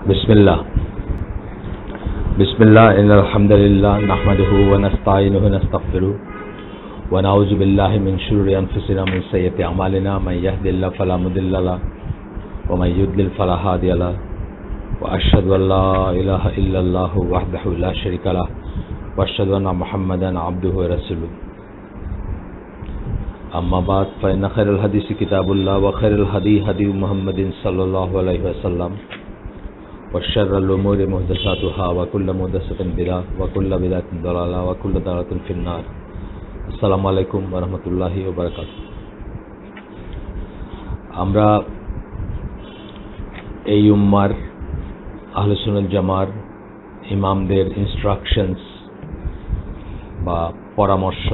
बिस्मिल्लाह बिस्मिल्लाह इन्नल हम्दुलिल्लाह नहमदुहु व नस्तईनुहु नस्तगफिरुहु व नऊज़ु बिल्लाहि मिन शुरूरि अनफुसिना मिन सय्यिअति अमालिना मन यहदिल्लाहु फला मुदिल्ल लहु व मन युद्लिल फला हादिय लहु व अशहदु अन ला इलाहा इल्लल्लाहु वहदहु ला शरीका लहु व अशहदु अन्ना मुहम्मदन अब्दुहु व रसूलुहु अम्मा बाद फ़इन्न खैरल हदीस किताबुल्लाह व खैरुल हदी हदी मुहम्मदिन सल्लल्लाहु अलैहि वसल्लम व शर्रुल उमूरि मुहदसातुहा व कुल्लु मुहदसतिन बिदअह व कुल्लु बिदअतिन दलाला व कुल्लु दलालतिन फिन्नार। अस्सलामु आलैकुम व रहमतुल्लाहि व बाराकातुहू। আমরা এই উম্মার আহলে সুন্নাত জামার ইমামদের ইনস্ট্রাকশনস বা পরামর্শ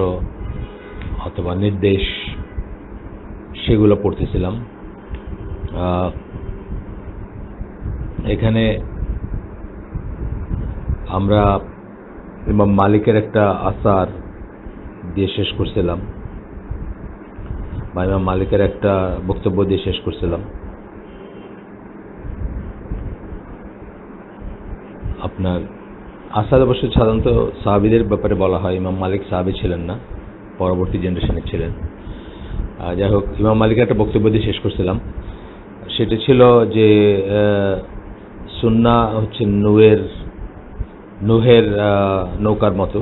অথবা নির্দেশ সেগুলো পড়তেছিলাম। এখানে আমরা ইমাম মালিকের একটা আসার দিয়ে শেষ করছিলাম বা ইমাম মালিকের একটা বক্তব্য দিয়ে শেষ করছিলাম। আপনার আসার অবশ্য সাধারণত সাহাবীদের ব্যাপারে বলা হয়, ইমাম মালিক সাহাবী ছিলেন না, পরবর্তী জেনারেশনে ছিলেন। যাই হোক, ইমাম মালিকের একটা বক্তব্য দিয়ে শেষ করছিলাম। সেটা ছিল যে সুন্নাহ হচ্ছে নুহের নৌকার মতো,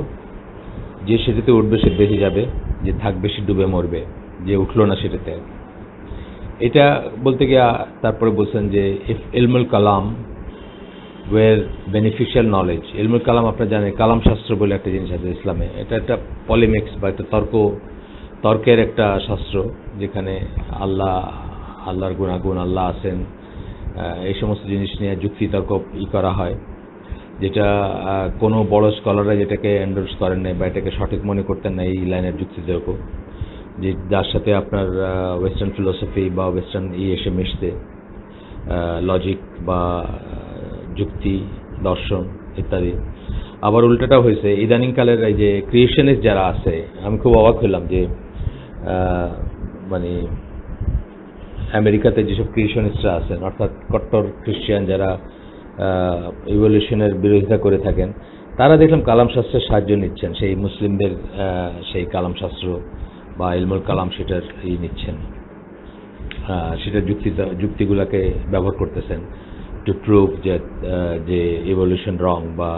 যে সেটাতে উঠবে সে বেঁচে যাবে, যে থাকবে সে ডুবে মরবে, যে উঠলো না সেটাতে। এটা বলতে গিয়ে তারপরে বলছেন যে ইফ ইলমুল কালাম ওয়ের বেনিফিশিয়াল নলেজ। ইলমুল কালাম আপনারা জানেন, কালাম শাস্ত্র বলে একটা জিনিস আছে ইসলামে। এটা একটা পলিমিক্স বা একটা তর্কের একটা শাস্ত্র, যেখানে আল্লাহর গুণাগুণ, আল্লাহ আছেন, এই সমস্ত জিনিস নিয়ে যুক্তি তর্ক করা হয়, যেটা কোনো বড় স্কলাররা যেটাকে এন্ডোর্স করেন নাই বা এটাকে সঠিক মনে করতেন না, এই লাইনের যুক্তি তর্ক, যে যার সাথে আপনার ওয়েস্টার্ন ফিলোসফি বা ওয়েস্টার্ন এসে মিশতে, লজিক বা যুক্তি, দর্শন ইত্যাদি। আবার উল্টাটাও হয়েছে ইদানিংকালের এই যে ক্রিয়েশনিস্ট যারা আছে, আমি খুব অবাক হলাম যে মানে আমেরিকাতে যেসব ক্রিয়েশনিস্টরা আছেন, অর্থাৎ কট্টর খ্রিস্টান যারা ইভলিউশনের বিরোধিতা করে থাকেন, তারা দেখলাম কালাম শাস্ত্রের সাহায্য নিচ্ছেন, সেই মুসলিমদের সেই কালাম শাস্ত্র বা ইলমুল কালাম সেটার নিচ্ছেন, সেটার যুক্তিগুলোকে ব্যবহার করতেছেন টু প্রুভ যে ইভলিউশন রং বা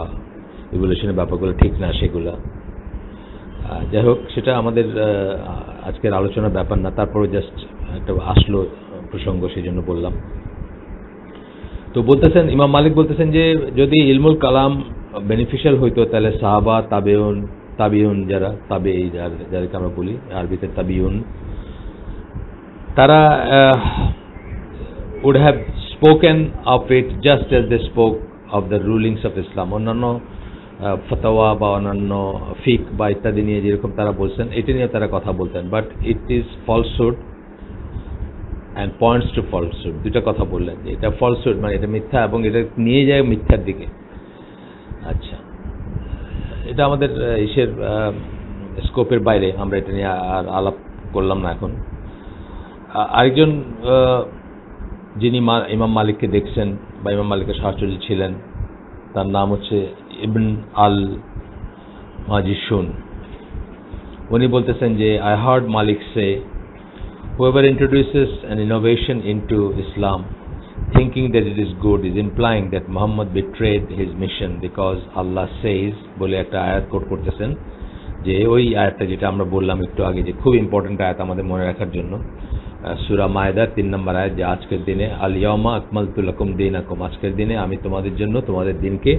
ইভলিউশনের ব্যাপারগুলো ঠিক না সেগুলা। যাই হোক, সেটা আমাদের আজকের আলোচনার ব্যাপার না, তারপরে জাস্ট একটা আসলো প্রসঙ্গ, সেই জন্য বললাম। তো বলতেছেন, ইমাম মালিক বলতেছেন যে যদি ইলমুল কালাম বেনিফিশিয়াল হইতো, তাহলে সাহাবা, তাবিউন যারা যাদেরকে আমরা বলি আরবিতে তাবিউন, তারা would have spoken of it just as they spoke of the rulings of Islam. অন্যান্য ফতোয়া বা অন্যান্য ফিক বা ইত্যাদি নিয়ে যেরকম তারা বলছেন, এটা নিয়ে তারা কথা বলতেন। But it is falsehood and points to falsehood. দুটা কথা বললেন যে এটা ফলসুড মানে এটা মিথ্যা, এবং এটা নিয়ে যায় মিথ্যার দিকে। আচ্ছা, এটা আমাদের ইসের স্কোপের বাইরে, আমরা এটা নিয়ে আর আলাপ করলাম না এখন। আরেকজন যিনি ইমাম মালিককে দেখছেন বা ইমাম মালিকের শাস্ত্রী ছিলেন, তার নাম হচ্ছে ইবন আল মাজিশুন। উনি বলতেছেন যে I hard Malik say, whoever introduces an innovation into Islam thinking that it is good is implying that Muhammad betrayed his mission because Allah says, বলে একটা আয়াত কোট করতেছেন, যে ওই আয়াতটা যেটা আমরা বললাম একটু আগে, যে খুব ইম্পর্টেন্ট আয়াত আমাদের মনে রাখার জন্য, সূরা মায়দার 3 নম্বর আয়াত, যে আজকের দিনে আল ইয়াউমা আকমালতু লাকুম দীনাকুম, আজকের দিনে আমি তোমাদের জন্য তোমাদের দিনকে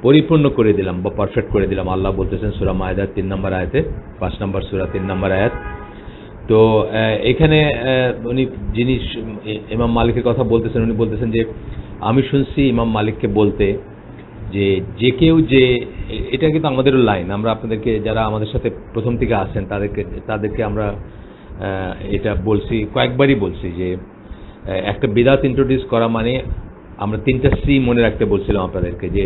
পরিপূর্ণ করে দিলাম বা পারফেক্ট করে দিলাম, আল্লাহ বলতেছেন সূরা মায়দার 3 নম্বর আয়াতে, 5 নম্বর সূরা 3 নম্বর আয়াত। তো এখানে উনি যিনি ইমাম মালিকের কথা বলতেছেন, উনি বলতেছেন যে আমি শুনছি ইমাম মালিককে বলতে যে কেউ যে, এটা কিন্তু আমাদেরও লাইন, আমরা আপনাদেরকে যারা আমাদের সাথে প্রথম থেকে আসেন তাদেরকে আমরা এটা বলছি, কয়েকবারই বলছি, যে একটা বিদআত ইন্ট্রোডিউস করা মানে আমরা 3টা সি মনে রাখতে বলছিলাম আপনাদেরকে, যে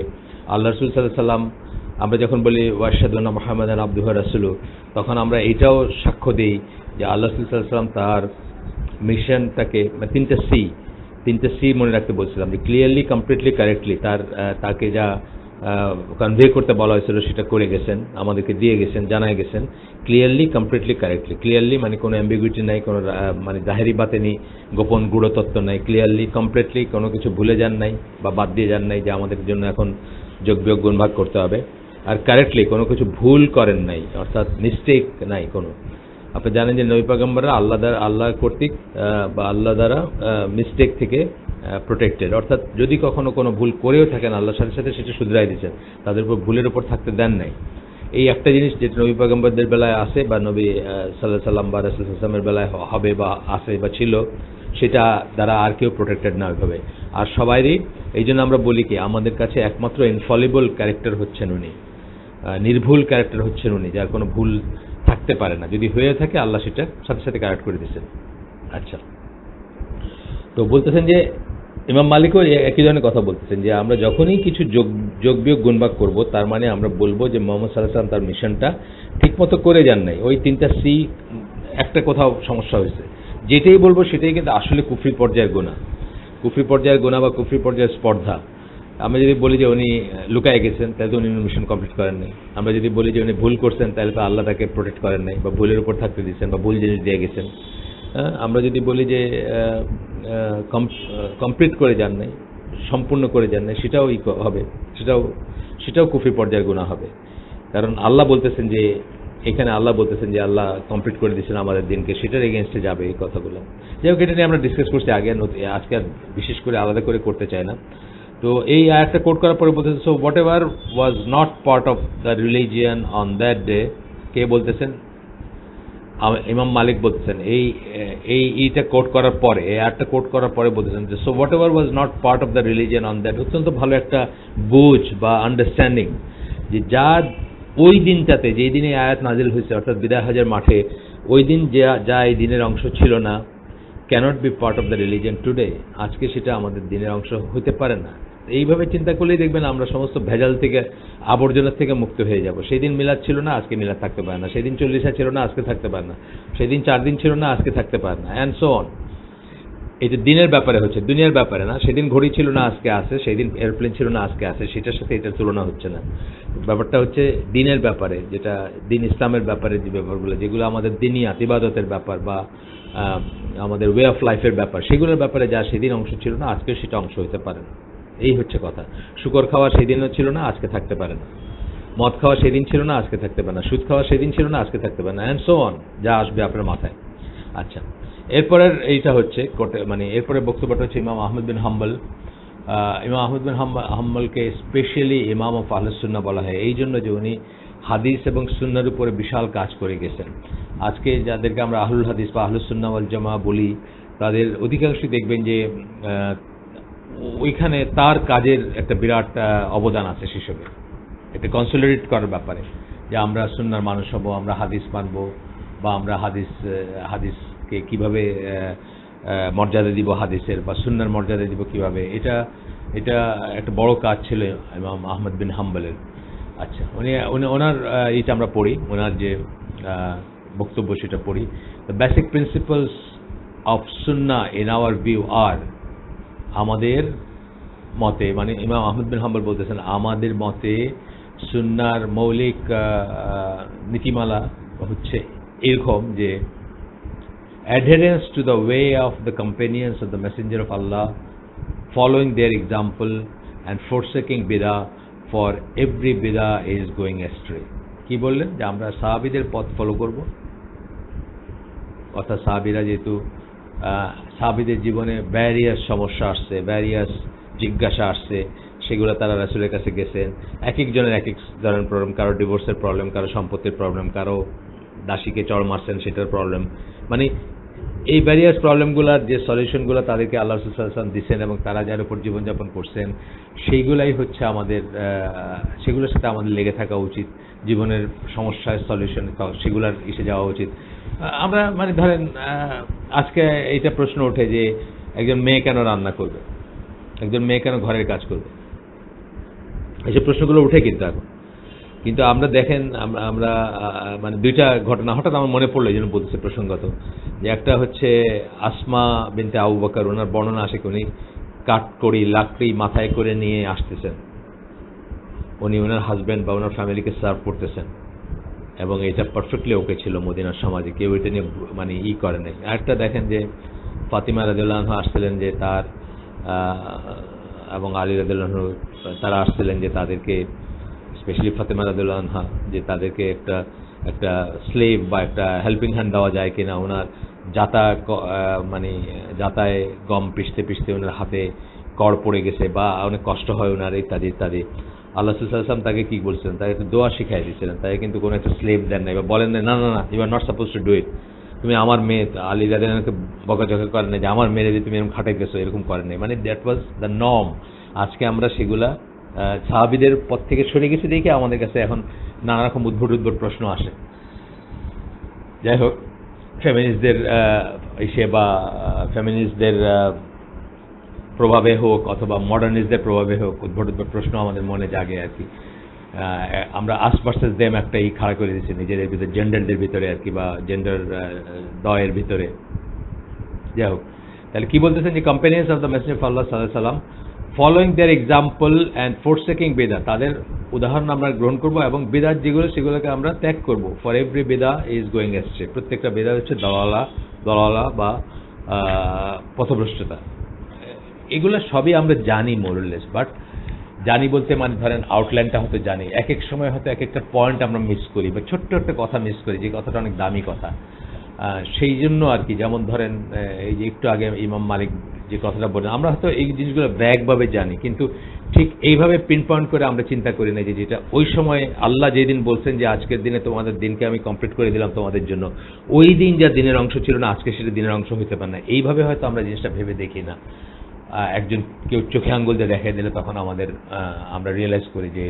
আল্লাহ রাসূল সাল্লাল্লাহু আলাইহি ওয়াসাল্লাম, আমরা যখন বলি ওয়াশহাদু আন্না মুহাম্মাদান আবদুহু ওয়া রাসূলুহু, তখন আমরা এটাও সাক্ষ্য দিই যে আল্লাহ রাসূল সাল্লাল্লাহু আলাইহি ওয়াসাল্লাম তার মিশনটাকে, 3টা সি, তিনটে সি মনে রাখতে বলছিলাম, যে ক্লিয়ারলি, কমপ্লিটলি, কারেক্টলি তাকে যা কনভে করতে বলা হয়েছিল সেটা করে গেছেন, আমাদেরকে দিয়ে গেছেন, জানায় গেছেন। Clearly, completely, correctly. ক্লিয়ারলি মানে কোনো অ্যাম্বিগুইটি নাই, কোনো মানে জাহেরি বাতেনি গোপন গূঢ়তত্ত্ব নাই। ক্লিয়ারলি, কমপ্লিটলি, কোনো কিছু ভুলে যান নাই বা বাদ দিয়ে যান নাই যে আমাদের জন্য এখন যোগ বিয়োগ গুণ ভাগ করতে হবে। আর কারেক্টলি, কোনো কিছু ভুল করেন নাই, অর্থাৎ মিস্টেক নাই কোনো। আপনি জানেন যে নবী পয়গম্বররা আল্লাহ কর্তৃক বা আল্লাহ দ্বারা মিস্টেক থেকে প্রোটেক্টেড, অর্থাৎ যদি কখনো কোনো ভুল করেও থাকেন আল্লাহর সাথে সাথে সেটা শুধরাই দিচ্ছেন, তাদের উপর ভুলের উপর থাকতে দেন নাই। এই একটা জিনিস যেটা নবী পয়গম্বরদের বেলায় আছে বা নবী সাল্লাল্লাহু সাল্লাম বা রাসূল সাল্লামের বেলায় হবে বা আছে বা ছিল, সেটা দ্বারা আর কেউ প্রোটেক্টেড না ওইভাবে। আর সবাইরই এই জন্য আমরা বলি কি, আমাদের কাছে একমাত্র ইনফলিবল ক্যারেক্টার হচ্ছেন উনি, নির্ভুল ক্যারেক্টার হচ্ছেন উনি, যার কোনো ভুল থাকতে পারে না। যদি হয়ে থাকে আল্লাহ সেটা সাথে সাথে কারেক্ট করে দিচ্ছেন। আচ্ছা, তো বলতেছেন যে ইমাম মালিকও একই ধরনের কথা বলতেছেন যে আমরা যখনই কিছু যোগ বিয়োগ গুণভাগ করব, তার মানে আমরা বলবো যে মোহাম্মদ সাল্লাল্লাহু আলাইহি ওয়াসাল্লাম তার মিশনটা ঠিকমতো করে যান নাই। ওই তিনটা সি একটা কোথাও সমস্যা হয়েছে, যেটাই বলবো সেটাই কিন্তু আসলে কুফরি পর্যায়ের গুনাহ। কুফরি পর্যায়ের গুনাহ বা কুফরি পর্যায়ের স্পর্ধা। আমরা যদি বলি যে উনি লুকায় গেছেন, তাহলে তো উনি মিশন কমপ্লিট করেন নাই। আমরা যদি বলি যে উনি ভুল করছেন, তাহলে তো আল্লাহ তাকে প্রোটেক্ট করেন নাই বা ভুলের উপর থাকতে দিচ্ছেন বা ভুল জিনিস দিয়ে গেছেন। আমরা যদি বলি যে কমপ্লিট করে যান নাই, সম্পূর্ণ করে যান নাই, সেটাও হবে, সেটাও কুফরি পর্যায়ের গুনাহ হবে। কারণ আল্লাহ বলতেছেন যে, এখানে আল্লাহ বলতেছেন যে আল্লাহ কমপ্লিট করে দিচ্ছেন আমাদের দিনকে, সেটার এগেনস্টে যাবে এই কথাগুলো। যাই হোক, এটা নিয়ে আমরা ডিসকাস করছি আগে, আজকে আর বিশেষ করে আলাদা করে করতে চাই না। তো এই আয়াতটা কোট করার পরে বলতেছে, so whatever was not part of the religion on that day. কে বলতেছেন? ইমাম মালিক বলতেছেন। এইটা কোট করার পরে, এই আয়াতটা কোট করার পরে বলতেছেন যে so whatever was not part of the religion on that. অত্যন্ত ভালো একটা বুঝ বা আন্ডারস্ট্যান্ডিং, যে যা ওই দিনটাতে, যেই দিনে আয়াত নাজিল হয়েছে, অর্থাৎ বিদায় হজের মাঠে, ওই দিন যা এই দিনের অংশ ছিল না, cannot be part of the religion today. আজকে সেটা আমাদের দিনের অংশ হতে পারে না। এইভাবে চিন্তা করলেই দেখবেন আমরা সমস্ত ভেজাল থেকে, আবর্জনা থেকে মুক্ত হয়ে যাব। সেই দিন মিলাদ ছিল না, আজকে মিলাদ থাকতে পারে না। সেদিন 40 ছিল না, আজকে থাকতে পারে না। সেদিন 4 দিন ছিল না, আজকে থাকতে পারে না, অ্যান্ড সো অন। এটা দিনের ব্যাপারে হচ্ছে, দুনিয়ার ব্যাপারে না। সেদিন ঘড়ি ছিল না, আজকে আছে। সেদিন এয়ারপ্লেন ছিল না, আজকে আছে। সেটার সাথে এটার তুলনা হচ্ছে না। ব্যাপারটা হচ্ছে দিনের ব্যাপারে, যেটা দিন ইসলামের ব্যাপারে, যে ব্যাপারগুলো, যেগুলো আমাদের দিনিয়াত ইবাদতের ব্যাপার বা আমাদের ওয়ে অফ লাইফের ব্যাপার, সেগুলোর ব্যাপারে যা সেদিন অংশ ছিল না, আজকে সেটা অংশ হতে পারে না। এই হচ্ছে কথা। শুকর খাওয়া সেদিনও ছিল না, আজকে থাকতে পারে না। মদ খাওয়া সেদিন ছিল না, আজকে থাকতে পারে না। সুদ খাওয়া সেদিন ছিল না, আজকে থাকতে পারে না, অ্যান্ড সো অন, যা আসবে আপনার মাথায়। আচ্ছা, এরপরের এইটা হচ্ছে মানে এরপরে বক্তব্যটা হচ্ছে ইমাম আহমদ বিন হাম্বল। ইমাম আহমদ বিন হাম্বলকে স্পেশালি ইমাম অফ আহলুস সুন্নাহ বলা হয় এই জন্য যে উনি হাদিস এবং সুন্নাহর উপরে বিশাল কাজ করে গেছেন। আজকে যাদেরকে আমরা আহলুল হাদিস বা আহলুস সুন্নাহ ওয়াল জামাহ বলি, তাদের অধিকাংশই দেখবেন যে ওইখানে তার কাজের একটা বিরাট অবদান আছে সেসবে, এটা কনসলিডেট করার ব্যাপারে, যে আমরা সুন্নাহর মানুষ হব, আমরা হাদিস মানব, বা আমরা হাদিসকে কিভাবে মর্যাদা দিব হাদিসের, বা সুন্নাহর মর্যাদা দিব কিভাবে। এটা একটা বড় কাজ ছিল ইমাম আহমদ বিন হাম্বলের। আচ্ছা, ওনার এইটা আমরা পড়ি, ওনার যে বক্তব্য সেটা পড়ি। The basic principles of Sunnah in our view আর, আমাদের মতে, মানে ইমাম আহমদ বিন হাম্বল বলতেছেন, আমাদের মতে সুন্নাহর মৌলিক নীতিমালা হচ্ছে এরকম যে adherence to the way of the companions of the messenger of Allah, following their example and forsaking bid'ah, for every bid'ah is going astray. কি বললেন? যে আমরা সাহাবীদের পথ ফলো করব, অর্থাৎ সাহাবীরা যেহেতু সাহাবীদের জীবনে ভ্যারিয়াস সমস্যা আসছে, ভ্যারিয়াস জিজ্ঞাসা আসছে, সেগুলো তারা রাসূলের কাছে গেছেন। এক একজনের এক এক ধরনের প্রবলেম, কারো ডিভোর্সের প্রবলেম, কারো সম্পত্তির প্রবলেম, কারো দাসীকে চড় মারছেন সেটার প্রবলেম। মানে এই ভ্যারিয়াস প্রবলেমগুলোর যে সলিউশনগুলো তাদেরকে আল্লাহ রাসূল সাল্লাল্লাহু আলাইহি ওয়াসাল্লাম দিচ্ছেন এবং তারা যার উপর জীবনযাপন করছেন, সেইগুলাই হচ্ছে আমাদের, সেগুলোর সাথে আমাদের লেগে থাকা উচিত। জীবনের সমস্যার সলিউশন সেগুলোর এসে যাওয়া উচিত। আমরা মানে ধরেন আজকে এইটা প্রশ্ন ওঠে যে একজন মেয়ে কেন রান্না করবে, একজন মেয়ে কেন ঘরের কাজ করবে, এইসব প্রশ্নগুলো উঠে কিন্তু এখন। কিন্তু আমরা দেখেন, আমরা মানে দুইটা ঘটনা হঠাৎ আমার মনে পড়লো, এই জন্য বলতেছে প্রসঙ্গত, যে একটা হচ্ছে আসমা বিনতে আবু বকর, ওনার বর্ণনা আসে উনি কাঠকড়ি লাকড়ি মাথায় করে নিয়ে আসতেছেন, উনি ওনার হাজব্যান্ড বা ওনার ফ্যামিলিকে সার্ভ করতেছেন, এবং এটা পারফেক্টলি ওকে ছিল মদিনার সমাজে, কেউ এটা নিয়ে মানে করে নাই। আরেকটা দেখেন যে ফাতিমা রাদিয়াল্লাহু আনহা আসছিলেন যে তার এবং আলী রাদিয়াল্লাহু আনহু তারা আসছিলেন যে তাদেরকে, স্পেশালি ফাতিমা রাদিয়াল্লাহু আনহা, যে তাদেরকে একটা একটা স্লেভ বা একটা হেল্পিং হ্যান্ড দেওয়া যায় কিনা। ওনার মানে যাতায় গম পিষতে পিষতে ওনার হাতে কড় পড়ে গেছে বা অনেক কষ্ট হয় ওনার, ইত্যাদি ইত্যাদি। আল্লাহ রাসূল সাল্লাল্লাহু আলাইহি ওয়াসাল্লাম তাকে কি বলছিলেন, তাকে একটু দোয়া শিখাই দিয়েছিলেন, তাকে কিন্তু কোনো একটা স্লেভ দেন নাই বা বলেন না না না you are not suppose to do it, তুমি আমার মেয়ে। আলী রাদিয়াল্লাহু আনহুকে বকাঝকা করেন নাই যে আমার মেয়ে যে তুমি এরকম খাটাইতেছো, এরকম করেন নাই, মানে দ্যাট ওয়াজ দ্য নর্ম। আজকে আমরা সেগুলা সাহাবীদের পথ থেকে সরে গেছি দেখে আমাদের কাছে এখন নানা রকম উদ্ভট উদ্ভট প্রশ্ন আসে। যাই হোক, ফেমিনিস্টদের ইসে বা ফেমিনিস্টদের প্রভাবে হোক অথবা মডার্নিস্টদের প্রভাবে হোক, উদ্ভট উদ্ভট প্রশ্ন আমাদের মনে জাগে আর কি। আমরা আস ভার্সেস দেম একটা খাড়া করে দিয়েছি নিজেদের ভিতরে, জেন্ডারদের ভিতরে আর কি, বা জেন্ডার দয়ের ভিতরে। যাই হোক, তাহলে কি বলতেছেন যে companions of the messenger of Allah সাল্লাল্লাহু আলাইহি ওয়াসাল্লাম following their example and forsaking বিদআত, তাদের উদাহরণ আমরা গ্রহণ করব এবং বিদআত যেগুলো সেগুলোকে আমরা ত্যাগ করব। ফর এভরি বিদআ ইজ গোয়িং অ্যাস্ট্রে, প্রত্যেকটা বিদআত হচ্ছে দলালা বা পথভ্রষ্টতা। এগুলো সবই আমরা জানি মোরলেস, বাট জানি বলতে মানে ধরেন আউটলাইনটা হয়তো জানি, এক এক সময় হয়তো এক একটা পয়েন্ট আমরা মিস করি বা ছোট্ট একটা কথা মিস করি, যে কথাটা অনেক দামি কথা। সেই জন্য আর কি, যেমন ধরেন এই যে একটু আগে ইমাম মালিক যে কথাটা বললেন, আমরা হয়তো এই জিনিসগুলো ব্যাগভাবে জানি, কিন্তু ঠিক এইভাবে পিন পয়েন্ট করে আমরা চিন্তা করি না যে যেটা ওই সময় আল্লাহ যেদিন বলছেন যে আজকের দিনে তোমাদের দিনকে আমি কমপ্লিট করে দিলাম তোমাদের জন্য, ওই দিন যা দিনের অংশ ছিল না আজকে সেটা দিনের অংশ হতে পারে না। এইভাবে হয়তো আমরা জিনিসটা ভেবে দেখি না। একজন কেউ চোখে আঙ্গুল দিয়ে দেখাই দিলে তখন আমরা রিয়েলাইজ করি যে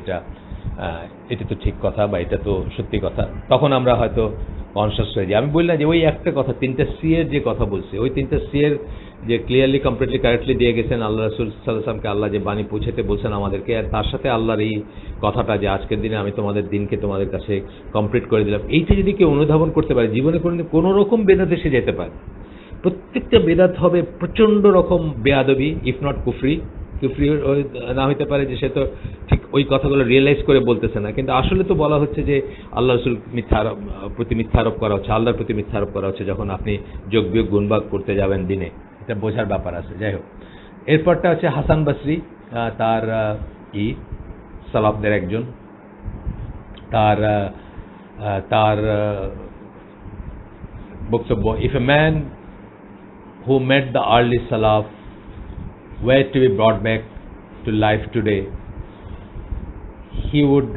এটা তো ঠিক কথা বা এটা তো সত্যি কথা, তখন আমরা হয়তো কনসিয়াস হয়ে যাই। আমি বললাম যে ওই একটা কথা, 3টা সি এর যে কথা বলছে, ওই 3টা সি এর যে ক্লিয়ারলি কমপ্লিটলি কারেক্টলি দিয়ে গেছেন আল্লাহ রাসূল সাল্লাল্লাহু আলাইহি ওয়াসাল্লামকে, আল্লাহ যে বাণী পৌঁছাতে বলছেন আমাদেরকে, আর তার সাথে আল্লাহর এই কথাটা যে আজকের দিনে আমি তোমাদের দিনকে তোমাদের কাছে কমপ্লিট করে দিলাম, এইটা যদি কেউ অনুধাবন করতে পারে, জীবনে কোনো রকম বেদাতে সে যেতে পারে। প্রত্যেকটা বেদাত হবে প্রচণ্ড রকম বেয়াদবি, ইফ নট কুফরি না হইতে পারে যে সে তো ঠিক ওই কথাগুলো রিয়েলাইজ করে বলতেছে না, কিন্তু আসলে তো বলা হচ্ছে যে আল্লাহ রাসূল প্রতি মিথ্যা আরোপ করা হচ্ছে, আল্লাহর প্রতি মিথ্যা আরোপ করা হচ্ছে যখন আপনি যোগ বিয়োগ গুণভাগ করতে যাবেন দিনে, এটা বোঝার ব্যাপার আছে। যাই হোক, এরপরটা হচ্ছে হাসান বসরি, তার সালাফদের একজন, তার বক্তব্য, if a man who met the early Salaf were to be brought back to life today, he would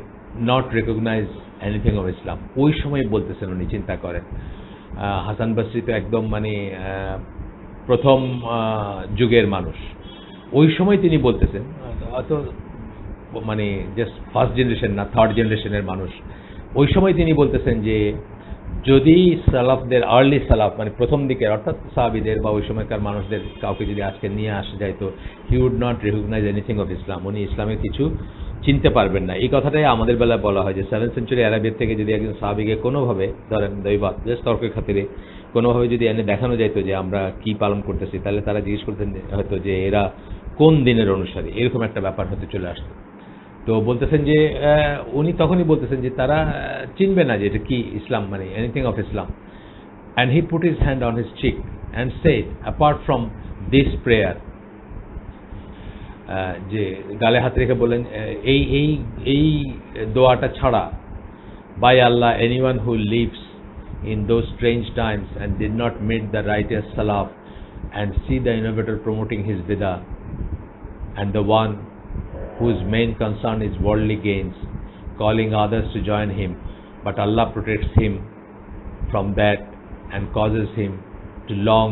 not recognize anything of Islam. ওই সময় বলতেছেন উনি, চিন্তা করেন। হাসান বসরি তো একদম মানে প্রথম যুগের মানুষ, ওই সময় তিনি বলতেছেন, অত মানে জাস্ট ফার্স্ট জেনারেশন না, থার্ড জেনারেশনের মানুষ, ওই সময় তিনি বলতেছেন যে যদি সালাফদের আর্লি সালাফ মানে প্রথম দিকের অর্থাৎ সাহাবীদের বা ওই সময়কার মানুষদের কাউকে যদি আজকে নিয়ে আসা যায়, তো he would not recognize anything of Islam, উনি ইসলামের কিছু চিনতে পারবেন না। এই কথাটাই আমাদের বেলায় বলা হয় যে 7th সেঞ্চুরি আরবিয়ার থেকে যদি একজন সাহাবীকে কোনোভাবে ধরেন দৈবাত জাস্ট তর্কের খাতিরে কোনোভাবে যদি এনে দেখানো যাইতো যে আমরা কি পালন করতেছি, তাহলে তারা জিজ্ঞেস করতেন হয়তো যে এরা কোন দিনের অনুসারী, এরকম একটা ব্যাপার হতে চলে আসতো। তো বলতেছেন যে উনি তখনই বলতেছেন যে তারা চিনবে না যে এটা কি ইসলাম, মানে anything of Islam. And he put his hand on his cheek and said, apart from this prayer, যে গালে হাত রেখে বলেন এই দোয়াটা ছাড়া, by Allah, anyone who lives in those strange times and did not meet the righteous salaf and see the innovator promoting his bidah, and the one whose main concern is worldly gains, calling others to join him, but Allah protects him from that and causes him to long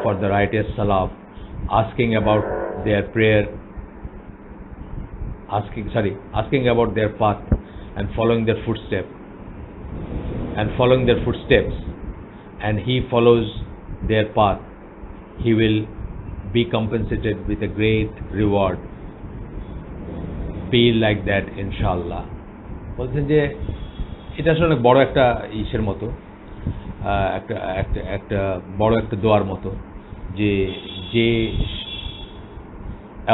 for the righteous salaf, asking about their prayer, asking about their path and following their footsteps, and he follows their path, he will be compensated with a great reward. Be like that inshallah. বলছেন যে এটা আসলে অনেক বড় একটা ইসের মতো, একটা একটা একটা বড় একটা দোয়ার মতো, যে যে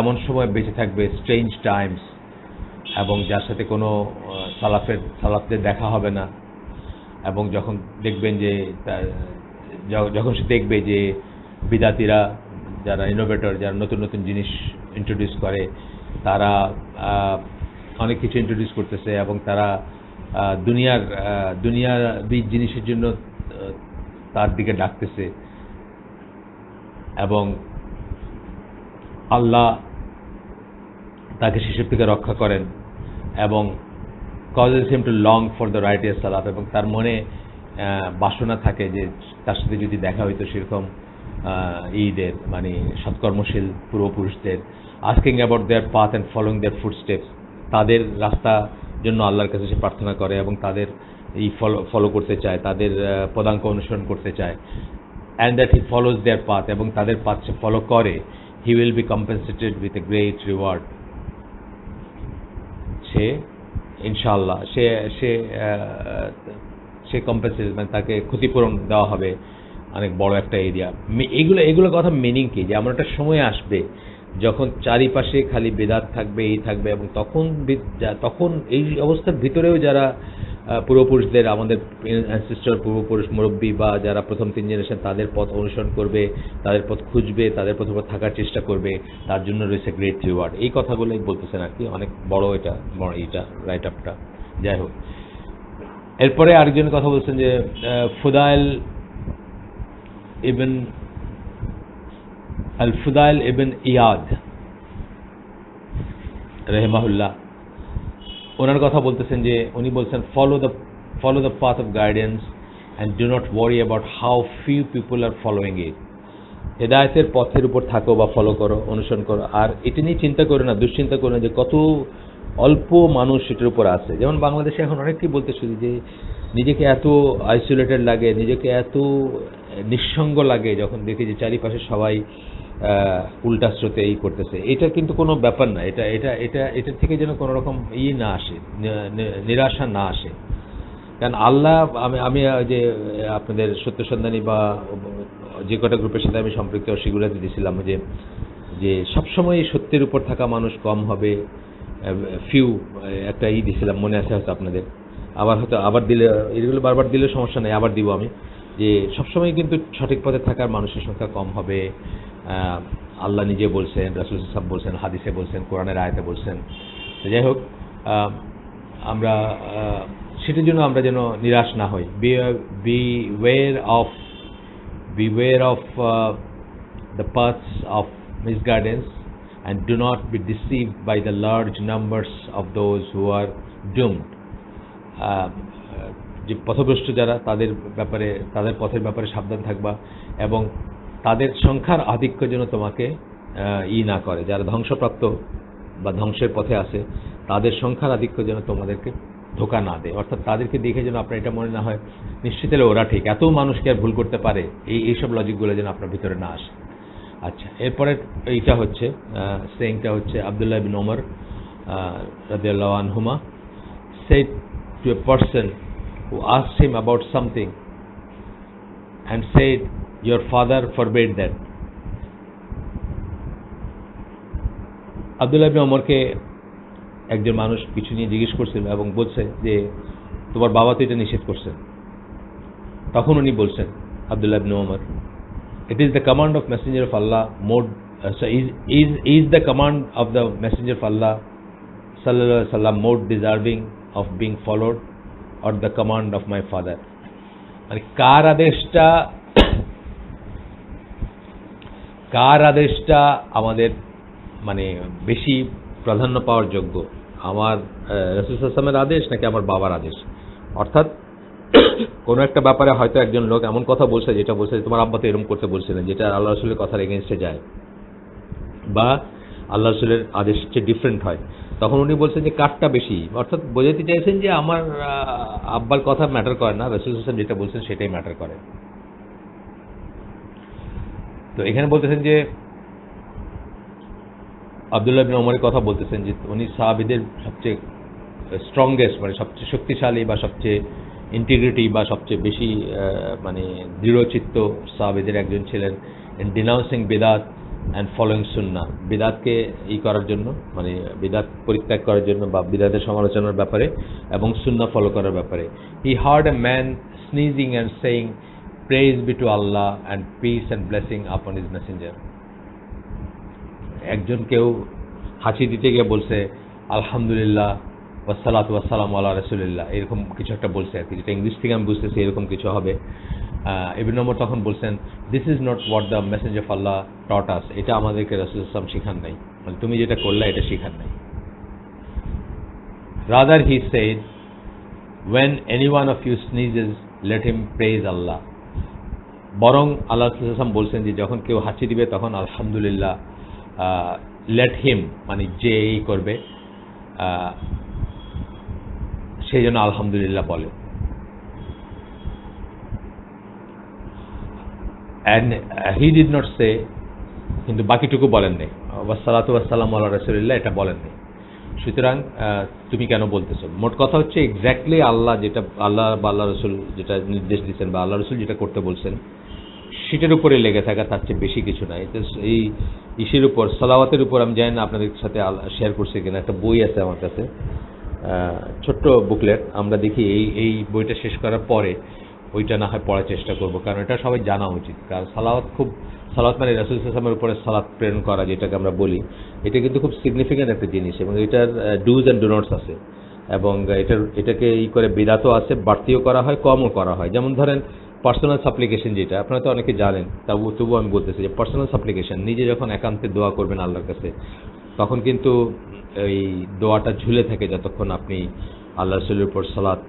এমন সময় বেঁচে থাকবে, স্ট্রেঞ্জ টাইমস, এবং যার সাথে কোনো সালাফদের দেখা হবে না, এবং যখন দেখবেন যে যখন সে দেখবে যে বিদাতিরা, যারা ইনোভেটর, যারা নতুন নতুন জিনিস ইন্ট্রোডিউস করে, তারা অনেক কিছু ইন্ট্রোডিউস করতেছে, এবং তারা দুনিয়াবী জিনিসের জন্য তার দিকে ডাকতেছে, এবং আল্লাহ তাকে সেসব থেকে রক্ষা করেন, এবং causes him to long for the righteous salaf, এবং তার মনে বাসনা থাকে যে তার সাথে যদি দেখা হইতো সেরকম ঈদের, মানে সৎকর্মশীল পূর্বপুরুষদের, asking about their path and following their footsteps, তাদের রাস্তা জন্য আল্লাহর কাছে সে প্রার্থনা করে, এবং তাদের এই ফলো করতে চায়, তাদের পদাঙ্ক অনুসরণ করতে চায়, and that he follows their path, এবং তাদের পাথ সে ফলো করে, he will be compensated with a great reward. সে ইনশাআল্লাহ সে কম্পেনসেশন, মানে তাকে ক্ষতিপূরণ দেওয়া হবে অনেক বড় একটা এরিয়া। এগুলো কথা মিনিং কি, যে আমার একটা সময় আসবে যখন চারিপাশে খালি বেদাত থাকবে, এই থাকবে, এবং তখন এই অবস্থার ভিতরেও যারা পূর্বপুরুষদের, আমাদের অ্যানসেস্টর, পূর্বপুরুষ, মুরব্বী, বা যারা প্রথম 3 জেনারেশন, তাদের পথ অনুসরণ করবে, তাদের পথ খুঁজবে, তাদের পথে থাকার চেষ্টা করবে, তার জন্য রয়েছে গ্রেট রিওয়ার্ড। এই কথাগুলোই বলতেছেন আর কি, অনেক বড় এটা রাইট আপটা। যাই হোক, এরপরে আরেকজনের কথা বলছেন যে ফুদাইল ইবন ইয়াদ রাহিমাহুল্লাহ, ওনার কথা বলতেছেন যে উনি বলছেন, follow the path of guidance and do not worry about how few people are following it. হেদায়েতের পথের উপর থাকো বা ফলো করো, অনুসরণ করো, আর এটা নিয়ে চিন্তা করো না, দুশ্চিন্তা করো না যে কত অল্প মানুষ এটার উপর আছে। যেমন বাংলাদেশে এখন অনেকেই বলতে শুধু যে নিজেকে এত আইসোলেটেড লাগে, নিজেকে এত নিঃসঙ্গ লাগে যখন দেখি যে চারিপাশে সবাই উল্টা স্রোতে এই করতেছে। এটা কিন্তু কোনো ব্যাপার না, এটার থেকে যেন কোনো রকম না আসে, নিরাশা না আসে। কারণ আল্লাহ, আমি যে আপনাদের সত্য সন্ধানী বা যে কটা গ্রুপের সাথে আমি সম্পৃক্ত, সেগুলোতে দিয়েছিলাম যে সবসময় সত্যের উপর থাকা মানুষ কম হবে, একটা দিয়েছিলাম, মনে আছে হয়তো আপনাদের, আবার দিলে, এগুলো বারবার দিলে সমস্যা নেই, আবার দিব আমি, যে সবসময় কিন্তু সঠিক পথে থাকার মানুষের সংখ্যা কম হবে। আল্লাহ নিজে বলছেন, রাসূল সাহেব বলছেন, হাদিসে বলছেন, কোরআনের আয়াতে বলছেন। যাই হোক, আমরা সেটার জন্য আমরা যেন নিরাশ না হই। Beware of the paths of misguidance and do not be deceived by the large numbers of those who are doomed. যে পথভ্রষ্ট যারা, তাদের পথের ব্যাপারে সাবধান থাকবা, এবং তাদের সংখ্যার আধিক্য যেন তোমাকে না করে। যারা ধ্বংসপ্রাপ্ত বা ধ্বংসের পথে আছে, তাদের সংখ্যার আধিক্য যেন তোমাদেরকে ধোকা না দেয়। অর্থাৎ তাদেরকে দেখে যেন আপনার এটা মনে না হয় নিশ্চিত ওরা ঠিক, এত মানুষকে আর ভুল করতে পারে, এইসব লজিকগুলো যেন আপনার ভিতরে না আসে। আচ্ছা, এরপরে এইটা হচ্ছে সেইংটা হচ্ছে আব্দুল্লাহ বিন ওমর রাদিয়াল্লাহু আনহুমা said to a person who asked him about something and said, your father forbade that. Abdullah ইবনে ওমরকে একজন মানুষ কিছু নিয়ে জিজ্ঞেস করছিল এবং বলছে যে তোমার বাবা তো এটা নিষেধ করছেন। তখন উনি বলছেন, আব্দুল্লাহ ইবনে Omar, it is the command of messenger of Allah is the command of the messenger of Allah sallallahu alaihi wasallam more deserving of being followed or the command of my father? মানে কার আদেশটা আমাদের মানে বেশি প্রাধান্য পাওয়ার যোগ্য, আমার রাসূল সাল্লাল্লাহু আলাইহি ওয়াসাল্লামের আদেশ নাকি আমার বাবার আদেশ? অর্থাৎ কোনো একটা ব্যাপারে হয়তো একজন লোক এমন কথা বলছে যেটা বলছে তোমার আব্বা তো এরকম করতে বলছিলেন, যেটা আল্লাহ রাসূলের কথার এগেইনস্টে যায় বা আল্লাহ রাসূলের আদেশ চেয়ে ডিফারেন্ট হয়, তখন উনি বলছেন যে কারটা বেশি। অর্থাৎ বোঝাতে চাইছেন যে আমার আব্বার কথা ম্যাটার করে না, রাসূল সাল্লাল্লাহু আলাইহি ওয়াসাল্লাম যেটা বলছেন সেটাই ম্যাটার করে। তো এখানে বলতেছেন যে আব্দুল্লাহ ইবনে ওমরের কথা বলতেছেন যে উনি সাহাবীদের সবচেয়ে স্ট্রংগেস্ট, মানে সবচেয়ে শক্তিশালী বা সবচেয়ে ইন্টিগ্রিটি বা সবচেয়ে বেশি মানে দৃঢ়চিত্ত সাহাবীদের একজন ছিলেন ইন ডিনাউন্সিং বিদাত অ্যান্ড ফলোয়িং সুন্নাহ, বিদাতকে করার জন্য, মানে বিদাত পরিত্যাগ করার জন্য বা বিদাতের সমালোচনার ব্যাপারে এবং সুন্নাহ ফলো করার ব্যাপারে। He heard a man sneezing and saying praise be to Allah and peace and blessing upon his messenger. একজন কেউ হাঁচি দিতে গিয়ে বলছে আলহামদুলিল্লাহ ওয়াসসালাতু ওয়াসসালামু আলা রাসূলিল্লাহ, এরকম কিছু একটা বলছে আর কি, যেটা ইংলিশ থেকে আমি বুঝতেছি এরকম কিছু হবে। ইবনে ওমর তখন বলছেন, this is not what the message of Allah taught us, এটা আমাদেরকে রাসূল সাল্লাল্লাহু আলাইহি ওয়াসাল্লাম শিখান নাই, মানে তুমি যেটা করলে এটা শিখান নাই। Rather he said, when any one of you sneezes let him praise Allah, বরং আল্লাহ রাসূল সাল্লাল্লাহু আলাইহি ওয়াসাল্লাম বলছেন যে যখন কেউ হাঁচি দিবে তখন আলহামদুলিল্লাহ, লেট হিম মানে যে এই করবে সেই জন্য আলহামদুলিল্লাহ বলে। অ্যান্ড হি ডিড নট সে, কিন্তু বাকিটুকু বলেন নেই, ওয়াসসালাতু ওয়াসসালামু আলা রাসূলিল্লাহ এটা বলেন নেই। সুতরাং তুমি কেন বলতেছো? মোট কথা হচ্ছে এক্স্যাক্টলি আল্লাহ যেটা আল্লাহ বা আল্লাহ রসুল যেটা নির্দেশ দিচ্ছেন বা আল্লাহ রসুল যেটা করতে বলছেন সেটার উপরে লেগে থাকা, তার চেয়ে বেশি কিছু নাই। এই ইসের উপর, সালাওয়াতের উপর আমি জানি না আপনাদের সাথে শেয়ার করছি কিনা, একটা বই আছে আমার কাছে, ছোট্ট বুকলেট, আমরা দেখি এই বইটা শেষ করার পরে ওইটা না হয় পড়ার চেষ্টা করব, কারণ এটা সবাই জানা উচিত। কারণ সালাওয়াত মানে রাসূল সাল্লাল্লাহু আলাইহি ওয়াসাল্লামের উপরে সালাত প্রেরণ করা যেটাকে আমরা বলি, এটা কিন্তু খুব সিগনিফিক্যান্ট একটা জিনিস এবং এটার ডুজ অ্যান্ড ডু নটস আছে এবং এটাকে করে বিদাতও আছে, বাড়তিও করা হয়, কমও করা হয়। যেমন ধরেন পার্সোনাল সাপ্লিকেশন, যেটা আপনারা তো অনেকে জানেন, তবু আমি বলতেছি যে পার্সোনাল সাপ্লিকেশন, নিজে যখন একান্তে দোয়া করবেন আল্লাহর কাছে, তখন কিন্তু এই দোয়াটা ঝুলে থাকে যতক্ষণ আপনি আল্লাহ রাসূলের উপর সালাত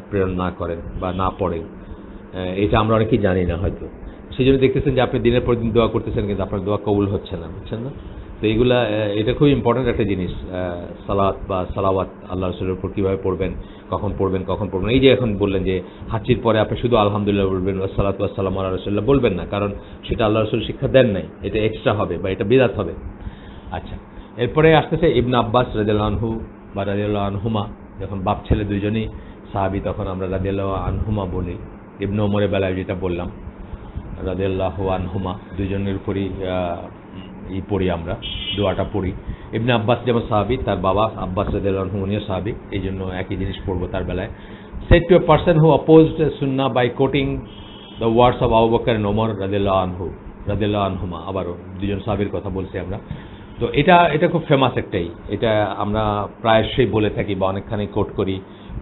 প্রেরণ না করেন বা না পড়েন। এটা আমরা অনেকেই জানি না হয়তো, সেই জন্য দেখতেছেন যে আপনি দিনের পর দিন দোয়া করতেছেন কিন্তু আপনার দোয়া কবুল হচ্ছে না, বুঝছেন না? তো এটা খুব ইম্পর্ট্যান্ট একটা জিনিস, সালাত বা সালাওয়াত আল্লাহ রাসূলের উপর কীভাবে পড়বেন, কখন পড়বেন। এই যে এখন বললেন যে হাঁচির পরে আপনি শুধু আলহামদুলিল্লাহ বলবেন, ওয়াসসালাতু ওয়াসসালামু আলা রাসূলিল্লাহ বলবেন না, কারণ সেটা আল্লাহ রাসূল শিক্ষা দেন নাই, এটা এক্সট্রা হবে বা এটা বিদআত হবে। আচ্ছা, এরপরে আসতেছে ইবনে আব্বাস রাদিয়াল্লাহু আনহু বা রাদিয়াল্লাহু আনহুমা, যখন বাপ ছেলে দুইজনই সাহাবী তখন আমরা রাদিয়াল্লাহু আনহুমা বলি। ইবনে ওমরের বেলায় যেটা বললাম রাদিয়াল্লাহু আনহুমা, দুইজনের উপরই পড়ি আমরা, দোয়াটা পড়ি। ইবনে আব্বাস যেমন সাহাবী, তার বাবা আব্বাস রাদিয়াল্লাহু আনহু উনিও সাহাবী, এই জন্য একই জিনিস পড়বো তার বেলায়। Said to a person who opposed sunnah by quoting the words of Abu Bakr and Omar রাদিয়াল্লাহু আনহুমা, আবারও দুজন সাহাবীর কথা বলছি আমরা। তো এটা খুব ফেমাস একটাই, এটা আমরা প্রায়শই বলে থাকি বা অনেকখানি কোট করি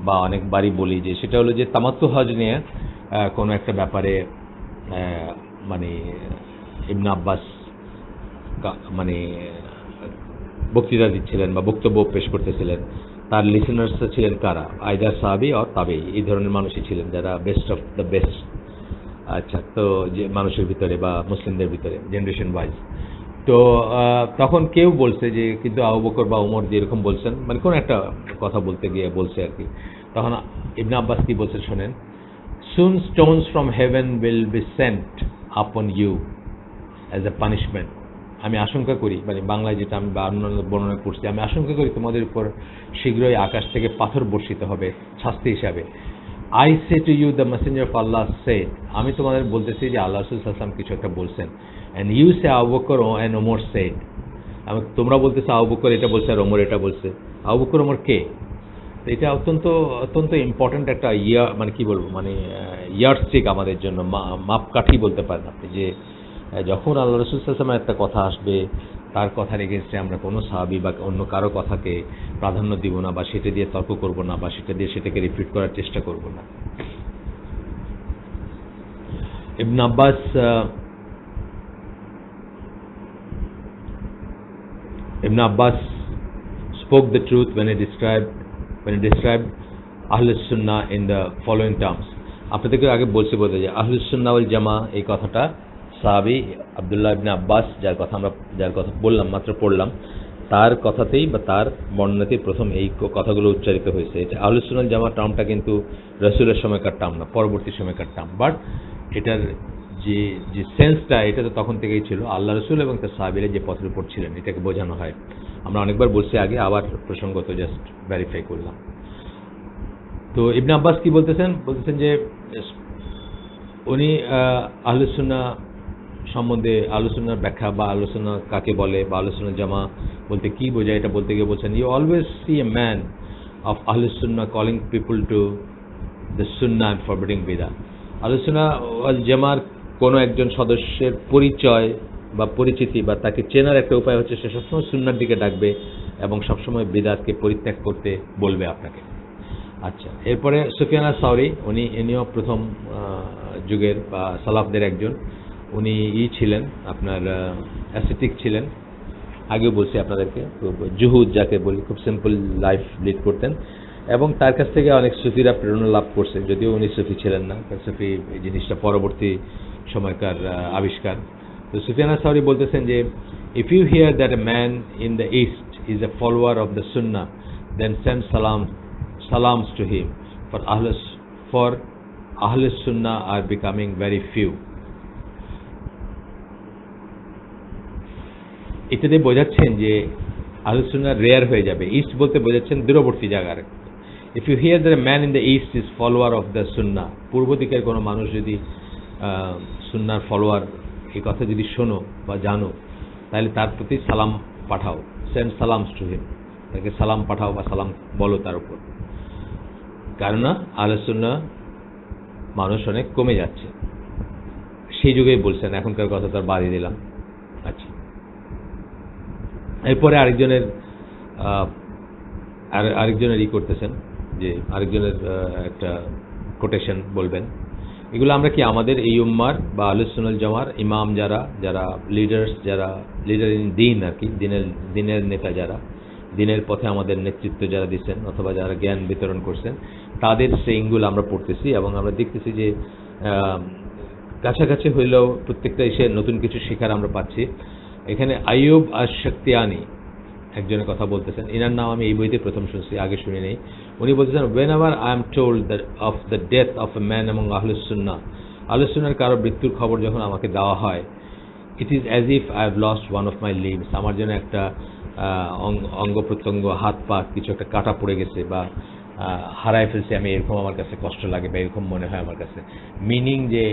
বা অনেকবারই বলি, যে সেটা হলো যে তামাত্তু হজ নিয়ে কোনো একটা ব্যাপারে মানে ইবনে আব্বাস মানে বক্তৃতা দিচ্ছিলেন বা বক্তব্য পেশ করতেছিলেন, তার লিসেনার্স ছিলেন কারা? আইদার সাহাবী অর তাবেঈ, এই ধরনের মানুষই ছিলেন যারা বেস্ট অফ দ্য বেস্ট। আচ্ছা, তো যে মানুষের ভিতরে বা মুসলিমদের ভিতরে জেনারেশন ওয়াইজ, তো তখন কেউ বলছে যে কিন্তু আবু বকর বা ওমর যেরকম বলছেন, মানে কোন একটা কথা বলতে গিয়ে বলছে আর কি, তখন ইবনে আব্বাস কি বলছেন শোনেন, soon stones from heaven will be sent upon you as a punishment. আমি আশঙ্কা করি, মানে বাংলায় যেটা আমি বর্ণনা করছি, আমি আশঙ্কা করি তোমাদের উপর শীঘ্রই আকাশ থেকে পাথর বর্ষিত হবে শাস্তি হিসাবে। I say to you the messenger of Allah said, আমি তোমাদের বলতেছি যে আল্লাহ রাসূল সাল্লাল্লাহু আলাইহি ওয়াসাল্লাম কিছু একটা বলছেন, and you say Abu Bakr and Umar said, তোমরা বলতেছো আবু বকর এটা বলছে আর ওমর এটা বলছে। আবু বকর ওমর কে? এটা অত্যন্ত ইম্পর্ট্যান্ট একটা মানে কি বলবো, মানে ইয়ার্ডস্টিক আমাদের জন্য, মাপকাঠি বলতে পারেন আপনি, যে যখন আল্লাহ রাসূল সাল্লাল্লাহু আলাইহি ওয়াসাল্লামের একটা কথা আসবে, তার কথার এগেইনস্টে আমরা কোনো সাহাবী বা অন্য কারো কথাকে প্রাধান্য দিব না বা সেটা দিয়ে তর্ক করব না বা সেটাকে রিপিট করার চেষ্টা করব না। ইবনে Abbas spoke the truth when he described Ahlus Sunnah in the following terms. আপনাদেরকে আগে বলছি বলতে যে আহলুস সুন্নাহ ওয়াল জামাআহ এই কথাটা সাহাবী আব্দুল্লাহ ইবনে আব্বাস, যার কথা বললাম, মাত্র পড়লাম, তার কথাতেই বা তার বর্ণনাতেই প্রথম এই কথাগুলো উচ্চারিত হয়েছে। এটা আহলুস সুন্নাহ ওয়াল জামাআহ টার্মটা কিন্তু রাসূলের সময়কার টার্ম না, পরবর্তী সময়কার টার্ম, বাট এটার যে সেন্সটা এটা তো তখন থেকেই ছিল, আল্লাহ রাসূল এবং তার সাহাবীরা যে পথের উপর ছিলেন এটাকে বোঝানো হয়। আমরা অনেকবার বলছি আগে, আবার প্রসঙ্গত জাস্ট ভেরিফাই করলাম। তো ইবনে আব্বাস কি বলতেছেন যে উনি আহলুস সুন্নাহ সম্বন্ধে আলোচনার ব্যাখ্যা বা আলোচনা কাকে বলে বা আলোচনা জামা বলতে কি বোঝায় এটা বলতে গিয়ে বলছেন, you always see a man of আহলুস sunnah calling people to the sunnah and forbidding বিদআহ। আলোচনা ওয়াল জামার কোনো একজন সদস্যের পরিচয় বা পরিচিতি বা তাকে চেনার একটা উপায় হচ্ছে সে সবসময় সুন্নাহর দিকে ডাকবে এবং সবসময় বিদআতকে পরিত্যাগ করতে বলবে আপনাকে। আচ্ছা, এরপরে সুফিয়ান আস-সাওরি, ইনিও প্রথম যুগের বা সালাফদের একজন। উনি ছিলেন আপনার অ্যাসেটিক ছিলেন, আগেও বলছি আপনাদেরকে, জুহুদ যাকে বলি, খুব সিম্পল লাইফ লিড করতেন এবং তার কাছ থেকে অনেক সুফিরা প্রেরণা লাভ করছে, যদিও উনি সুফি ছিলেন না, সুফি এই জিনিসটা পরবর্তী সময়কার আবিষ্কার। তো সুফিয়ান আস-সাওরি বলতেছেন যে if you hear that a man in the east is a follower of the sunnah then send salams to him, for Ahlus Sunnah are becoming very few. এটাতে বোঝাচ্ছেন যে আহলুস সুন্নাহ রেয়ার হয়ে যাবে। ইস্ট বলতে বোঝাচ্ছেন দূরবর্তী জায়গার। If you hear that a man in the east is follower of the sunnah, পূর্ব দিকের কোনো মানুষ যদি সুন্নাহর ফলোয়ার এই কথা যদি শোনো বা জানো, তাহলে তার প্রতি সালাম পাঠাও, সেন্ড সালামস টু হিম, তাকে সালাম পাঠাও বা সালাম বলো তার উপর। কেননা আহলুস সুন্নাহ মানুষ অনেক কমে যাচ্ছে। সেই যুগেই বলছেন, এখনকার কথা তো আর বাড়িয়ে দিলাম। আচ্ছা, এরপরে আরেকজনের করতেছেন যে আরেকজনের একটা কোটেশন বলবেন। এগুলো আমরা কি আমাদের এই উম্মার বা আহলুস সুন্নাহ জামার ইমাম যারা লিডার ইন দিন আর কি, দিনের নেতা যারা, দিনের পথে আমাদের নেতৃত্ব যারা দিচ্ছেন অথবা যারা জ্ঞান বিতরণ করছেন, তাদের সেইগুলো আমরা পড়তেছি এবং আমরা দেখতেছি যে কাছাকাছি হইলেও প্রত্যেকটা এসে নতুন কিছু শেখার আমরা পাচ্ছি। এখানে আইয়ুব আশ-শাকতিয়ানি একজনের কথা বলতেছেন, এনার নাম আমি এই বইতে প্রথম শুনছি, আগে শুনি নেই। উনি বলতেছেন, whenever I am told that of the death of a man among আহলুস সুন্নাহ, আহলুস সুন্নাহর কারো মৃত্যুর খবর যখন আমাকে দেওয়া হয়, it is as if I have lost one of my limbs, আমার জন্য একটা অঙ্গ প্রত্যঙ্গ, হাত পা কিছু একটা কাটা পড়ে গেছে বা হারায় ফেলছে, আমি এরকম আমার কাছে কষ্ট লাগে বা এরকম মনে হয় আমার কাছে। মিনিং যে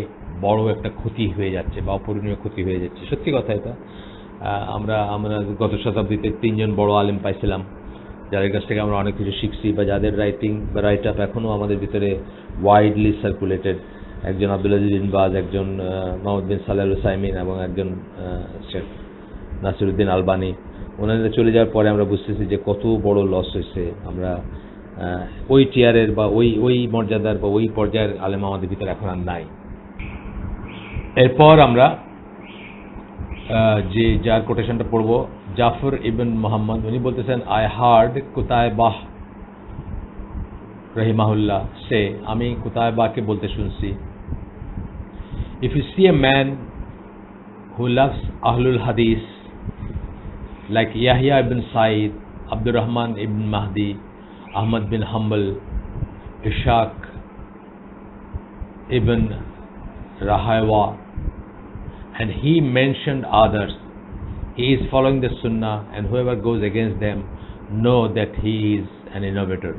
বড় একটা ক্ষতি হয়ে যাচ্ছে বা অপূরণীয় ক্ষতি হয়ে যাচ্ছে। সত্যি কথা এটা। আমরা গত শতাব্দীতে 3 জন বড় আলেম পাইছিলাম, যাদের কাছ থেকে আমরা অনেক কিছু শিখছি বা যাদের রাইটিং বা রাইট আপ এখনও আমাদের ভিতরে ওয়াইডলি সার্কুলেটেড। একজন আব্দুল আজিজ বিন বাজ, একজন মোহাম্মদ বিন সালেহ আল উসাইমিন এবং একজন শেখ নাসিরউদ্দিন আলবানী। ওনারা চলে যাওয়ার পরে আমরা বুঝতেছি যে কত বড় লস হয়েছে। আমরা ওই টিয়ারের বা ওই মর্যাদার বা ওই পর্যায়ের আলেম আমাদের ভিতরে এখন আর নাই। এরপর আমরা যার কোটেশনটা পড়ব, জাফর ইবন মুহাম্মদ, উনি বলতেছেন, আই হার্ড কুতায়বাহ রহিমাহুল্লাহ সে, আমি কুতায়বাহকে বলতে শুনছি, if you see a man who loves ahlul hadith like Yahya ibn Said, Abdur Rahman ibn Mahdi, Ahmad bin Hanbal, Ishaq ibn Rahawayh, and he mentioned others, he is following the sunnah, and whoever goes against them know that he is an innovator.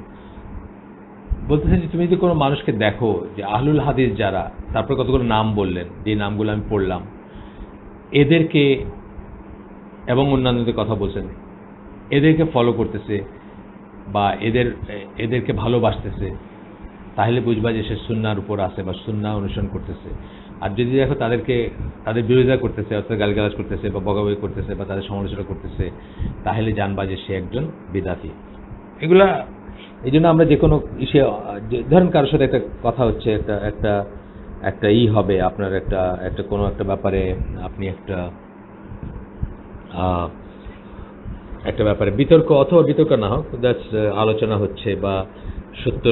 বলতেছেন যে তুমি যদি কোনো মানুষকে দেখো যে আহলুল হাদিস যারা, তারপর কতগুলো নাম বললেন, যে নামগুলো আমি পড়লাম, এদেরকে এবং অন্যান্যদের কথা বলছেন, এদেরকে ফলো করতেছে বা এদেরকে ভালোবাসতেছে, তাহলে বুঝবা যে সে সুন্নাহর উপর আছে বা সুন্নাহ অনুসরণ করতেছে। আর যদি দেখো তাদের বিরোধিতা করতেছে, অর্থাৎ গালিগালাজ করতেছে বা বকাবকি করতেছে বা তাদের সমালোচনা করতেছে, তাহলে জানবা যে সে একজন বিদআতি। এগুলা এই জন্য আমরা যে কোনো ধরেন কারোর সাথে একটা কথা হচ্ছে, একটা হবে আপনার একটা কোনো একটা ব্যাপারে, আপনি একটা ব্যাপারে বিতর্ক অথবা বিতর্ক না হোক, আলোচনা হচ্ছে বা সত্য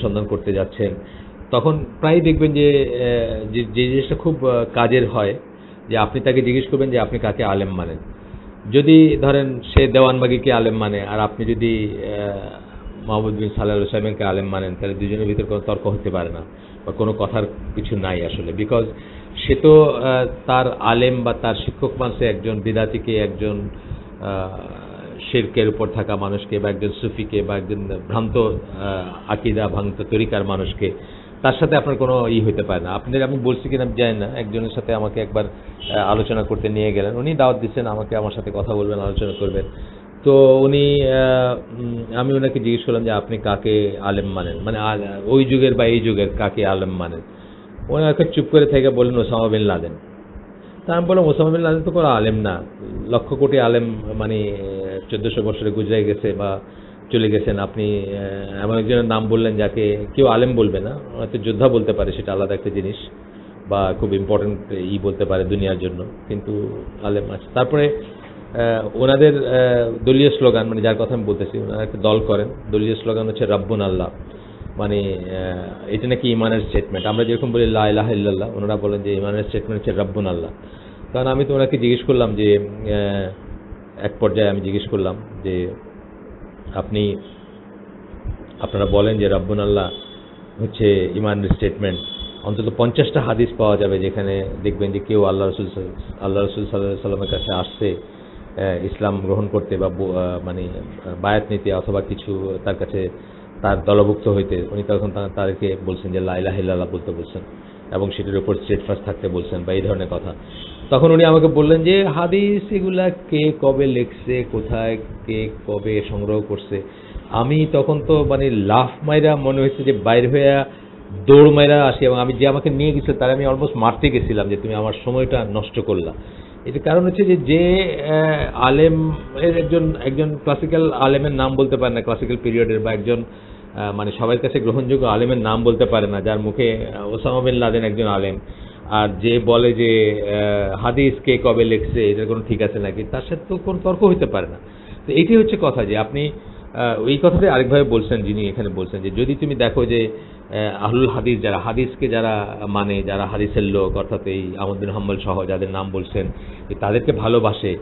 সন্ধান করতে যাচ্ছেন, তখন প্রায় দেখবেন যে জিনিসটা খুব কাজের হয় যে আপনি তাকে জিজ্ঞেস করবেন যে আপনি কাকে আলেম মানেন। যদি ধরেন সে দেওয়ানবাগিকে আলেম মানে আর আপনি যদি মোহাম্মদ বিন সালেহ আল উসাইমিনকে আলেম মানেন, তাহলে দুজনের ভিতরে কোনো তর্ক হতে পারে না বা কোনো কথার কিছু নাই আসলে। বিকজ সে তো তার আলেম বা তার শিক্ষক মানছে একজন বিদআতিকে, একজন শিরকের উপর থাকা মানুষকে বা একজন সুফিকে বা একজন ভ্রান্ত আকিদা ভ্রান্ত তরিকার মানুষকে, তার সাথে আপনার কোনো হইতে পারে না। আমি বলছি কিনা আমি জানি না, একজনের সাথে আমাকে একবার আলোচনা করতে নিয়ে গেলেন, উনি দাওয়াত দিচ্ছেন আমাকে, আমার সাথে কথা বলবেন, আলোচনা করবেন। তো উনি আমি ওনাকে জিজ্ঞেস করলাম যে আপনি কাকে আলেম মানেন, মানে ওই যুগের বা এই যুগের কাকে আলেম মানেন। উনি একটা চুপ করে থেকে বললেন ওসামা বিন লাদেন। তা আমি বললাম ওসামা বিন লাদেন তো কোনো আলেম না, লক্ষ কোটি আলেম মানে 1400 বছরে গুজরে গেছে বা চলে গেছেন। আপনি এমন একজনের নাম বললেন যাকে কেউ আলেম বলবে না, হয়তো যোদ্ধা বলতে পারে, সেটা আলাদা একটা জিনিস, বা খুব ইম্পর্টেন্ট বলতে পারে দুনিয়ার জন্য, কিন্তু আলেম আছে। তারপরে ওনাদের দলীয় স্লোগান, মানে যার কথা আমি বলতেছি, ওনারা একটা দল করেন, দলীয় স্লোগান হচ্ছে রাব্বুন আল্লাহ, মানে এটা নাকি ইমানের স্টেটমেন্ট। আমরা যেরকম বলি লা ইলাহা ইল্লাল্লাহ, ওনারা বলেন যে ইমানের স্টেটমেন্ট হচ্ছে রাব্বুন আল্লাহ। কারণ আমি তো ওনাকে জিজ্ঞেস করলাম যে এক পর্যায়ে আমি জিজ্ঞেস করলাম যে আপনারা বলেন যে রাব্বুন আল্লাহ হচ্ছে ইমানের স্টেটমেন্ট, অন্তত 50টা হাদিস পাওয়া যাবে যেখানে দেখবেন যে কেউ আল্লাহ রসুল সাল্লাল্লাহু আলাইহি সাল্লামের কাছে আসছে ইসলাম গ্রহণ করতে বা মানে বায়াত নিতে অথবা কিছু তার কাছে তার দলভুক্ত হইতে, উনি তখন তাদেরকে বলছেন যে লা ইলাহা ইল্লাল্লাহ বলতে বলছেন এবং সেটার উপর স্টেটফাস্ট থাকতে বলছেন বা এই ধরনের কথা। তখন উনি আমাকে বললেন যে হাদিস এগুলা কে কবে লিখছে, কোথায় কে কবে সংগ্রহ করছে। আমি তখন তো মানে লাফ মাইরা মনে হয়েছে যে বাইর হয়ে দৌড় মাইরা আসি, এবং আমি যে আমাকে নিয়ে গেছিল তার আমি অলমোস্ট মারতে গেছিলাম যে তুমি আমার সময়টা নষ্ট করলা। এর কারণ হচ্ছে যে আলেম একজন ক্লাসিক্যাল আলেমের নাম বলতে পারে না, ক্লাসিক্যাল পিরিয়ডের, বা একজন মানে সবার কাছে গ্রহণযোগ্য আলেমের নাম বলতে পারে না, যার মুখে ওসামা বিন লাদেন একজন আলেম, আর যে বলে যে হাদিস কে কবে লিখছে এটার কোনো ঠিক আছে নাকি, তার সাথে তো কোনো তর্ক হইতে পারে না। তো এইটাই হচ্ছে কথা, যে আপনি ওই কথাটাই আরেকভাবে বলছেন, যিনি এখানে বলছেন যে যদি তুমি দেখো যে আহলুল হাদিস, যারা হাদিসকে যারা মানে, যারা হাদিসের লোক, অর্থাৎ এই আহমদ বিন হাম্বল সহ যাদের নাম বলছেন, তাদেরকে ভালোবাসে,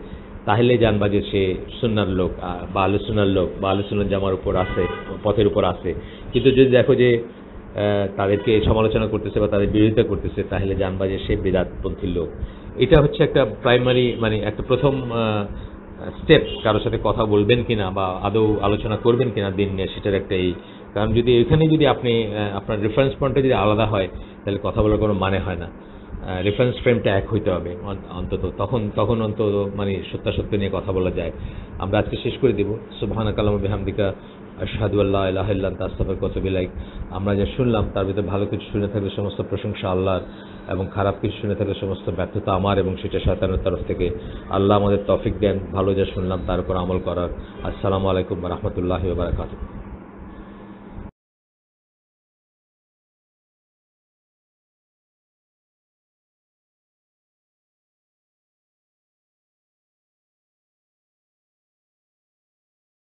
তাহলে জানবা যে সে সুন্নাহর লোক বা আহলুস সুন্নাহর লোক বা আহলুস সুন্নাহ জামার উপর আছে, পথের উপর আছে। কিন্তু যদি দেখো যে তাদেরকে সমালোচনা করতেছে বা তাদের বিরোধিতা করতেছে, তাহলে জানবা যে সে বিদআতপন্থীর লোক। এটা হচ্ছে একটা প্রাইমারি, মানে একটা প্রথম স্টেপ, কারোর সাথে কথা বলবেন কিনা বা আদৌ আলোচনা করবেন কিনা দিন নিয়ে, সেটার একটাই। কারণ যদি এখানে যদি আপনি আপনার রেফারেন্স পয়েন্টটা যদি আলাদা হয়, তাহলে কথা বলার কোনো মানে হয় না। রেফারেন্স ফ্রেমটা এক হইতে হবে অন্তত, তখন অন্তত মানে সত্যাসত্য নিয়ে কথা বলা যায়। আমরা আজকে শেষ করে দিব। সুবহানাকাল্লাহু ওয়া বিহামদিকা আশহাদু আল্লা ইলাহা ইল্লা আনতা আস্তাগফিরুকা ওয়া আতুবু ইলাইক। আমরা যা শুনলাম তার ভিতরে ভালো কিছু শুনে থাকলে সমস্ত প্রশংসা আল্লাহর, এবং খারাপ কিছু শুনে থাকলে সমস্ত ব্যর্থতা আমার, এবং সেটা শয়তানের তরফ থেকে। আল্লাহ আমাদের তৌফিক দেন ভালো যা শুনলাম তার উপর আমল করার। আসসালামু আলাইকুম ওয়া রাহমাতুল্লাহি ওয়া বারাকাতুহু।